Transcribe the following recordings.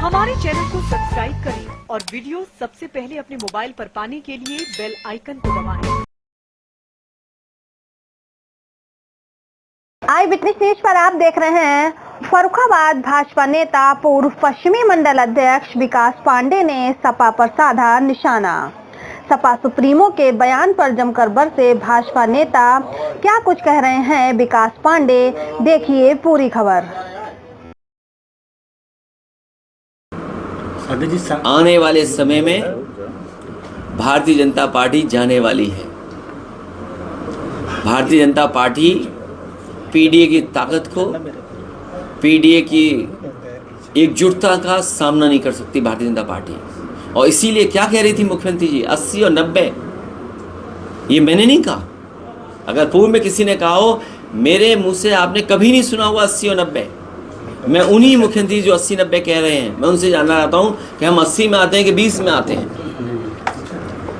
हमारे चैनल को सब्सक्राइब करें और वीडियो सबसे पहले अपने मोबाइल पर पाने के लिए बेल आइकन को दबाएं। आई विटनेस न्यूज पर आप देख रहे हैं। फर्रुखाबाद भाजपा नेता पूर्व पश्चिमी मंडल अध्यक्ष विकास पांडे ने सपा पर साधा निशाना। सपा सुप्रीमो के बयान पर जमकर बरसे भाजपा नेता। क्या कुछ कह रहे हैं विकास पांडे, देखिए पूरी खबर। आने वाले समय में भारतीय जनता पार्टी जाने वाली है। भारतीय जनता पार्टी पीडीए की ताकत को, पीडीए की एकजुटता का सामना नहीं कर सकती भारतीय जनता पार्टी। और इसीलिए क्या कह रही थी मुख्यमंत्री जी, 80 और 90, ये मैंने नहीं कहा। अगर पूर्व में किसी ने कहा हो, मेरे मुंह से आपने कभी नहीं सुना हुआ 80 और 90। मैं उन्हीं मुख्यमंत्री जो 80-90 कह रहे हैं, मैं उनसे जानना चाहता हूं कि हम 80 में आते हैं कि 20 में आते हैं,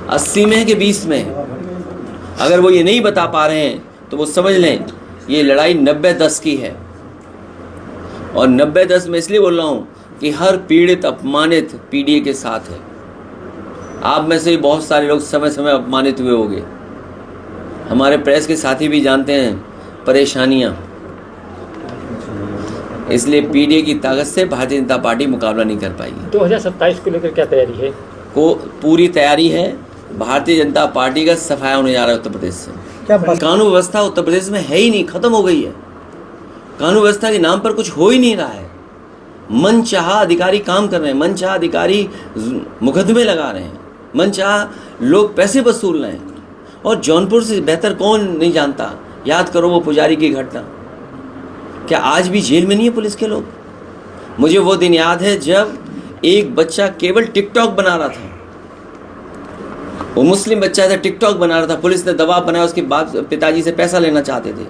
80 में है कि 20 में। अगर वो ये नहीं बता पा रहे हैं तो वो समझ लें ये लड़ाई 90-10 की है। और 90-10 में इसलिए बोल रहा हूं कि हर पीड़ित अपमानित पीडीए के साथ है। आप में से बहुत सारे लोग समय समय अपमानित हुए होंगे। हमारे प्रेस के साथी भी जानते हैं परेशानियां। इसलिए पीडीए की ताकत से भारतीय जनता पार्टी मुकाबला नहीं कर पाएगी। 2027 को लेकर क्या तैयारी है? पूरी तैयारी है। भारतीय जनता पार्टी का सफाया होने जा रहा है उत्तर प्रदेश से। क्या कानून व्यवस्था उत्तर प्रदेश में है ही नहीं, खत्म हो गई है। कानून व्यवस्था के नाम पर कुछ हो ही नहीं रहा है। मनचाहा अधिकारी काम कर रहे हैं, मनचाहा अधिकारी मुकदमे लगा रहे हैं, मनचाहा लोग पैसे वसूल रहे हैं। और जौनपुर से बेहतर कौन नहीं जानता, याद करो वो पुजारी की घटना। क्या आज भी जेल में नहीं है पुलिस के लोग? मुझे वो दिन याद है जब एक बच्चा केवल टिकटॉक बना रहा था, वो मुस्लिम बच्चा था, टिकटॉक बना रहा था, पुलिस ने दबाव बनाया, उसके बाद पिताजी से पैसा लेना चाहते थे,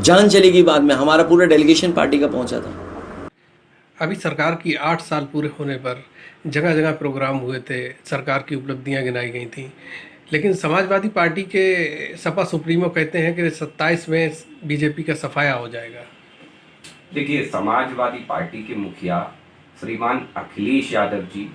जान चली गई। बाद में हमारा पूरा डेलीगेशन पार्टी का पहुंचा था। अभी सरकार की 8 साल पूरे होने पर जगह जगह प्रोग्राम हुए थे, सरकार की उपलब्धियां गिनाई गई थी, लेकिन समाजवादी पार्टी के सपा सुप्रीमो कहते हैं कि 27 में बीजेपी का सफाया हो जाएगा। देखिए, समाजवादी पार्टी के मुखिया श्रीमान अखिलेश यादव जी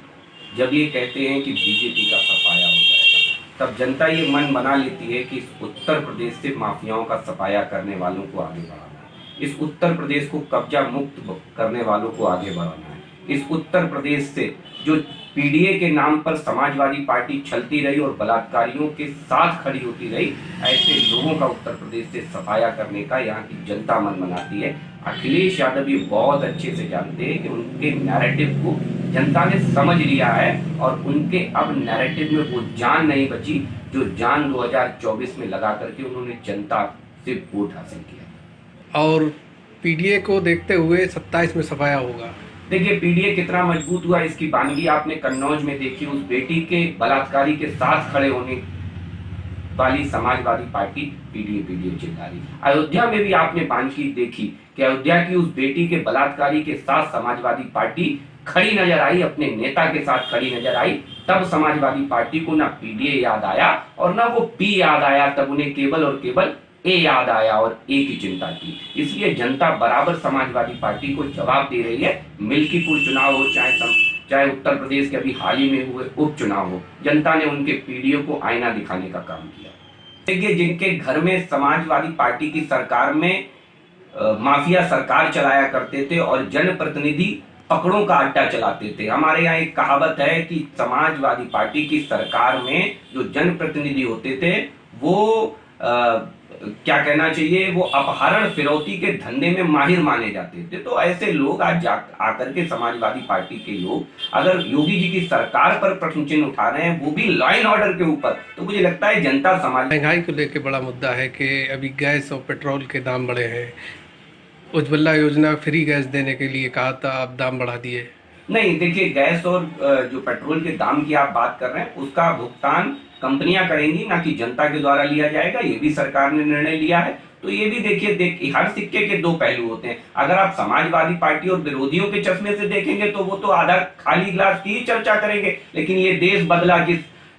जब ये कहते हैं कि बीजेपी का सफाया हो जाएगा, तब जनता ये मन बना लेती है कि इस उत्तर प्रदेश से माफियाओं का सफाया करने वालों को आगे बढ़ाना है, इस उत्तर प्रदेश को कब्जा मुक्त करने वालों को आगे बढ़ाना है, इस उत्तर प्रदेश से जो पीडीए के नाम पर समाजवादी पार्टी चलती रही और बलात्कारियों के साथ खड़ी होती रही, ऐसे लोगों का उत्तर प्रदेश से सफाया करने का यहाँ की जनता मन बनाती है। अखिलेश यादव ये बहुत अच्छे से जानते हैं कि उनके नैरेटिव को जनता ने समझ लिया है और उनके अब नैरेटिव में वो जान नहीं बची जो जान 2024 में लगा करके उन्होंने जनता से वोट हासिल किया। और पीडीए को देखते हुए 27 में सफाया होगा। देखिए, पीडीए कितना मजबूत हुआ इसकी बानगी आपने कन्नौज में देखी। उस बेटी के बलात्कारी के साथ खड़े होने वाली समाजवादी पार्टी पीडीए चिल्ला रही। अयोध्या में भी आपने बानगी देखी कि अयोध्या की उस बेटी के बलात्कारी के साथ समाजवादी पार्टी खड़ी नजर आई, अपने नेता के साथ खड़ी नजर आई। तब समाजवादी पार्टी को ना पीडीए याद आया और ना वो पी याद आया, तब उन्हें केवल और केवल ए याद आया और ए की चिंता की। इसलिए जनता बराबर समाजवादी पार्टी को जवाब दे रही है। मिल्कीपुर चुनाव हो, चाहे उत्तर प्रदेश के अभी हाल ही में हुए उपचुनाव हो, जनता ने उनके पीडीए को आईना दिखाने का काम किया। देखिए, जिनके घर में समाजवादी पार्टी की सरकार में माफिया सरकार चलाया करते थे और जनप्रतिनिधि पकड़ों का अड्डा चलाते थे। हमारे यहाँ एक कहावत है कि समाजवादी पार्टी की सरकार में जो जनप्रतिनिधि होते थे वो क्या कहना चाहिए, वो अपहरण फिरौती के धंधे में माहिर माने जाते थे। तो ऐसे लोग आज आकर के समाजवादी पार्टी के लोग अगर योगी जी की सरकार पर प्रश्न चिन्ह उठा रहे हैं, वो भी लॉ एंड ऑर्डर के ऊपर, तो मुझे लगता है जनता समाज। महंगाई को लेकर बड़ा मुद्दा है कि अभी गैस और पेट्रोल के दाम बढ़े हैं। उज्ज्वला योजना फ्री गैस देने के लिए कहा था, अब दाम बढ़ा दिए। नहीं, देखिए, गैस और जो पेट्रोल के दाम की आप बात कर रहे हैं उसका भुगतान कंपनियां करेंगी, ना कि जनता के द्वारा लिया जाएगा। ये भी सरकार ने निर्णय लिया है। तो ये भी देखिए, हर सिक्के के दो पहलू होते हैं। अगर आप समाजवादी पार्टी और विरोधियों के चश्मे से देखेंगे तो वो तो आधा खाली गिलास की ही चर्चा करेंगे, लेकिन ये देश बदला।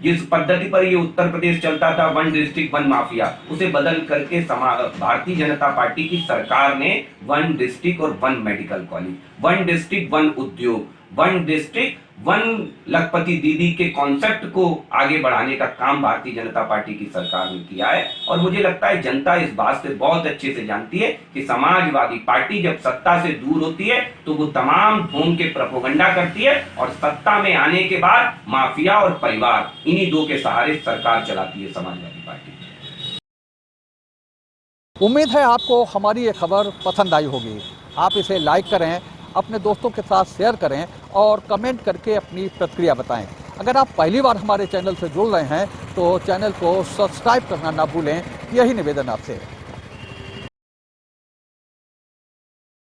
जिस पद्धति पर ये उत्तर प्रदेश चलता था, 1 डिस्ट्रिक्ट 1 माफिया, उसे बदल करके भारतीय जनता पार्टी की सरकार ने 1 डिस्ट्रिक्ट और 1 मेडिकल कॉलेज, 1 डिस्ट्रिक्ट 1 उद्योग, वन डिस्ट्रिक्ट वन लखपति दीदी के कॉन्सेप्ट को आगे बढ़ाने का काम भारतीय जनता पार्टी की सरकार ने किया है। और मुझे लगता है जनता इस बात से बहुत अच्छे से जानती है कि समाजवादी पार्टी जब सत्ता से दूर होती है तो वो तमाम ढोंग के प्रोपेगेंडा करती है और सत्ता में आने के बाद माफिया और परिवार इन्हीं दो के सहारे सरकार चलाती है समाजवादी पार्टी। उम्मीद है आपको हमारी ये खबर पसंद आई होगी। आप इसे लाइक करें, अपने दोस्तों के साथ शेयर करें और कमेंट करके अपनी प्रतिक्रिया बताएं। अगर आप पहली बार हमारे चैनल से जुड़ रहे हैं तो चैनल को सब्सक्राइब करना ना भूलें, यही निवेदन आपसे है।